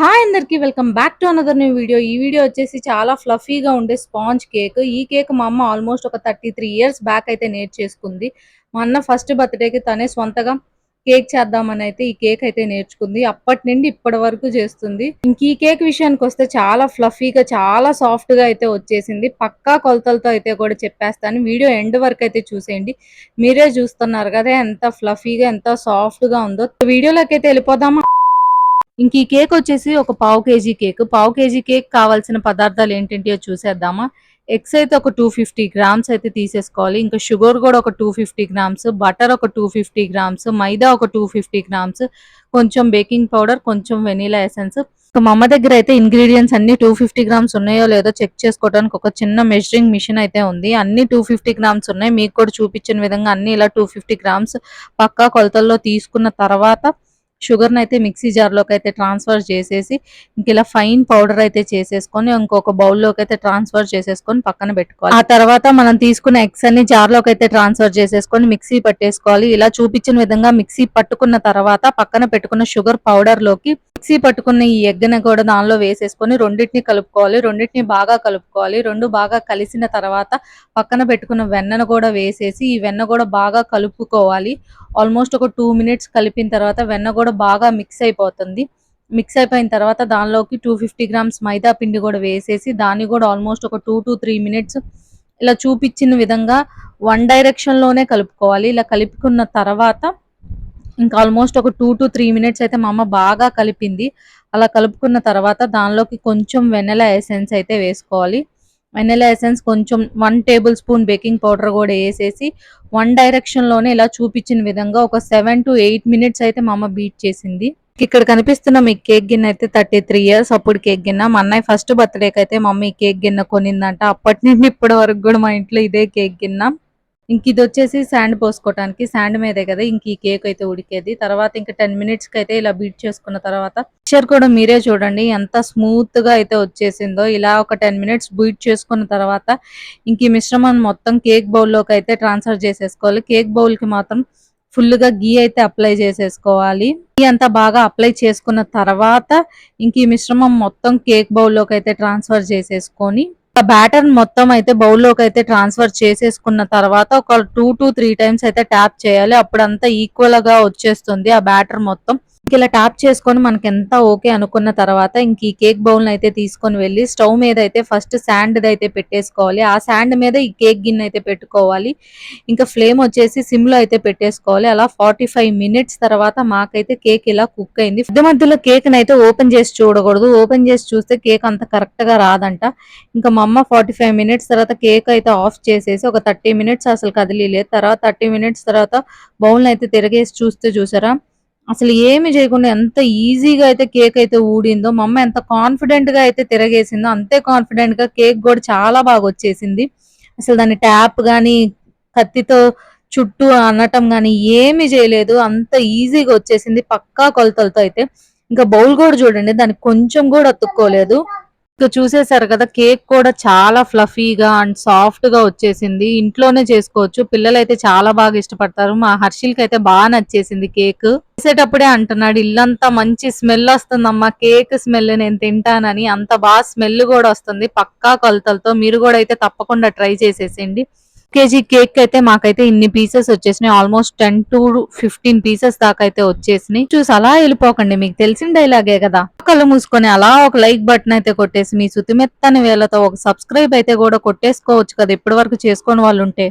Hi అందరికి welcome back to another new video. ఈ video వచ్చేసి చాలా ఫ్లఫీగా ఉండే స్పాంజ్ కేక్. ఈ కేక్ మా అమ్మ ఆల్మోస్ట్ ఒక 33 ఇయర్స్ బ్యాక్ అయితే నేర్చేసుకుంది. మా అన్న ఫస్ట్ బర్త్డేకి తనే సొంతగా కేక్ చేద్దామని అయితే ఈ కేక్ అయితే నేర్చుకుంది. అప్పటి నుండి ఇప్పటి వరకు చేస్తుంది. ఇంక ఈ కేక్ విషయానికి వస్తే చాలా ఫ్లఫీగా చాలా సాఫ్ట్ గా అయితే వచ్చేసింది. పక్కా కొలతలతో అయితే కూడా చెప్పేస్తాను. వీడియో ఎండ్ వరకు అయితే చూసేయండి. మీరే చూస్తున్నారు కదా ఎంత ఫ్లఫీగా ఎంత సాఫ్ట్ గా ఉందో. వీడియోలోకి అయితే వెళ్ళిపోదామా. ఇంక ఈ కేక్ వచ్చేసి ఒక పావు కేజీ కేక్ కావాల్సిన పదార్థాలు ఏంటంటే చూసేద్దామా. ఎగ్స్ అయితే ఒక 250 గ్రామ్స్ అయితే తీసేసుకోవాలి. ఇంకా షుగర్ కూడా ఒక 250 గ్రామ్స్, బటర్ ఒక 250 గ్రామ్స్, మైదా ఒక 250 గ్రామ్స్, కొంచెం బేకింగ్ పౌడర్, కొంచెం వెనీలా ఎసెన్స్. మా అమ్మ దగ్గర అయితే ఇంగ్రీడియంట్స్ అన్ని 250 గ్రామ్స్ ఉన్నాయో లేదో చెక్ చేసుకోవడానికి ఒక చిన్న మెజరింగ్ మిషన్ అయితే ఉంది. అన్ని 250 గ్రామ్స్ ఉన్నాయి. మీకు కూడా చూపించిన విధంగా అన్ని ఇలా 250 గ్రామ్స్ పక్కా కొలతల్లో తీసుకున్న తర్వాత షుగర్ని అయితే మిక్సీ జార్లోకి అయితే ట్రాన్స్ఫర్ చేసేసి ఇంక ఇలా ఫైన్ పౌడర్ అయితే చేసేసుకొని ఇంకొక బౌల్లోకి అయితే ట్రాన్స్ఫర్ చేసేసుకొని పక్కన పెట్టుకోవాలి. ఆ తర్వాత మనం తీసుకున్న ఎగ్స్ అన్ని జార్లోకి అయితే ట్రాన్స్ఫర్ చేసేసుకొని మిక్సీ పట్టేసుకోవాలి. ఇలా చూపించిన విధంగా మిక్సీ పట్టుకున్న తర్వాత పక్కన పెట్టుకున్న షుగర్ పౌడర్ లోకి మిక్సీ పట్టుకున్న ఈ ఎగ్ని కూడా దానిలో వేసేసుకొని రెండింటిని కలుపుకోవాలి. రెండింటిని బాగా కలుపుకోవాలి. రెండు బాగా కలిసిన తర్వాత పక్కన పెట్టుకున్న వెన్నను కూడా వేసేసి ఈ వెన్న కూడా బాగా కలుపుకోవాలి. ఆల్మోస్ట్ ఒక 2 మినిట్స్ కలిపిన తర్వాత వెన్న కూడా బాగా మిక్స్ అయిపోతుంది. మిక్స్ అయిపోయిన తర్వాత దానిలోకి 250 గ్రామ్స్ మైదా పిండి కూడా వేసేసి దాన్ని కూడా ఆల్మోస్ట్ ఒక 2 to 3 మినిట్స్ ఇలా చూపించిన విధంగా వన్ డైరెక్షన్ లోనే కలుపుకోవాలి. ఇలా కలుపుకున్న తర్వాత ఇంకా ఆల్మోస్ట్ ఒక 2 to 3 మినిట్స్ అయితే మా అమ్మ బాగా కలిపింది. అలా కలుపుకున్న తర్వాత దానిలోకి కొంచెం వెనిలా ఎసెన్స్ అయితే వేసుకోవాలి. వెనిలా ఎసెన్స్ కొంచెం 1 టేబుల్ స్పూన్ బేకింగ్ పౌడర్ కూడా వేసేసి వన్ డైరెక్షన్ లోనే ఇలా చూపించిన విధంగా ఒక 7 to 8 మినిట్స్ అయితే మా అమ్మ బీట్ చేసింది. ఇక్కడ కనిపిస్తున్న మీ కేక్ గిన్నె అయితే 33 ఇయర్స్ అప్పుడు కేక్ గిన్నె. మా అన్నయ్య ఫస్ట్ బర్త్డేకి అయితే మమ్మీ కేక్ గిన్నె కొనిందంట. అప్పటి నుండి ఇప్పటి వరకు కూడా మా ఇంట్లో ఇదే కేక్ గిన్నె. ఇంక ఇది వచ్చేసి శాండ్ పోసుకోవడానికి, శాండ్ మీదే కదా ఇంక ఈ కేక్ అయితే ఉడికేది. తర్వాత ఇంకా 10 మినిట్స్ కి అయితే ఇలా బీట్ చేసుకున్న తర్వాత మిక్చర్ కూడా మీరే చూడండి ఎంత స్మూత్ గా అయితే వచ్చేసిందో. ఇలా ఒక 10 మినిట్స్ బీట్ చేసుకున్న తర్వాత ఇంక ఈ మిశ్రమాన్ని మొత్తం కేక్ బౌల్ లోకి అయితే ట్రాన్స్ఫర్ చేసేసుకోవాలి. కేక్ బౌల్ కి మాత్రం ఫుల్ గా గీ అయితే అప్లై చేసేసుకోవాలి. గీ అంతా బాగా అప్లై చేసుకున్న తర్వాత ఇంక ఈ మిశ్రమం మొత్తం కేక్ బౌల్ లోకి అయితే ట్రాన్స్ఫర్ చేసేసుకొని ఆ బ్యాటర్ మొత్తం అయితే బౌల్లోకి అయితే ట్రాన్స్ఫర్ చేసేసుకున్న తర్వాత ఒక 2 to 3 టైమ్స్ అయితే ట్యాప్ చేయాలి. అప్పుడు అంతా ఈక్వల్ గా వచ్చేస్తుంది ఆ బ్యాటర్ మొత్తం. ఇలా ట్యాప్ చేసుకొని మనకి ఎంత ఓకే అనుకున్న తర్వాత ఇంక ఈ కేక్ బౌల్ అయితే తీసుకొని వెళ్ళి స్టవ్ మీద అయితే ఫస్ట్ శాండ్ అయితే పెట్టేసుకోవాలి. ఆ శాండ్ మీద ఈ కేక్ గిన్నె అయితే పెట్టుకోవాలి. ఇంకా ఫ్లేమ్ వచ్చేసి సిమ్ లో అయితే పెట్టేసుకోవాలి. అలా 45 మినిట్స్ తర్వాత మాకైతే కేక్ ఇలా కుక్ అయింది. మధ్య మధ్యలో కేక్ అయితే ఓపెన్ చేసి చూడకూడదు. ఓపెన్ చేసి చూస్తే కేక్ అంత కరెక్ట్ గా రాదంట. ఇంకా మా అమ్మ 45 మినిట్స్ తర్వాత కేక్ అయితే ఆఫ్ చేసేసి ఒక 30 మినిట్స్ అసలు కదిలీలేదు. తర్వాత 30 మినిట్స్ తర్వాత బౌల్ అయితే తిరగేసి చూస్తే చూసారా అసలు ఏమి చేయకుండా ఎంత ఈజీగా అయితే కేక్ అయితే ఊడిందో. మా అమ్మ ఎంత కాన్ఫిడెంట్ గా అయితే తిరగేసిందో అంతే కాన్ఫిడెంట్ గా కేక్ కూడా చాలా బాగా వచ్చేసింది. అసలు దాని ట్యాప్ గానీ కత్తితో చుట్టూ అనటం గానీ ఏమి చేయలేదు. అంత ఈజీగా వచ్చేసింది పక్కా కొలతలతో అయితే. ఇంకా బౌల్ కూడా చూడండి దానికి కొంచెం కూడా అతుక్కోలేదు. ఇంకా చూసేసారు కదా కేక్ కూడా చాలా ఫ్లఫీగా అండ్ సాఫ్ట్ గా వచ్చేసింది. ఇంట్లోనే చేసుకోవచ్చు. పిల్లలైతే చాలా బాగా ఇష్టపడతారు. మా హర్షిల్కి అయితే బాగా నచ్చేసింది కేక్. చేసేటప్పుడే అంటున్నాడు ఇల్లంతా మంచి స్మెల్ వస్తుందమ్మా కేక్ స్మెల్ నేను తింటానని. అంత బాగా స్మెల్ కూడా వస్తుంది పక్కా కొలతలతో. మీరు కూడా అయితే తప్పకుండా ట్రై చేసేసేయండి. కేజీ కేక్ అయితే మాకైతే ఇన్ని పీసెస్ వచ్చేసినాయి. ఆల్మోస్ట్ 10 to 15 పీసెస్ దాకా అయితే వచ్చేసినాయి. చూసి అలా వెళ్ళిపోకండి. మీకు తెలిసిన డైలాగే కదా. కళ్ళు మూసుకొని అలా ఒక లైక్ బటన్ అయితే కొట్టేసి మీ సుతిమెత్తని వేలతో ఒక సబ్స్క్రైబ్ అయితే కూడా కొట్టేసుకోవచ్చు కదా ఇప్పటి వరకు చేసుకోని వాళ్ళు ఉంటే.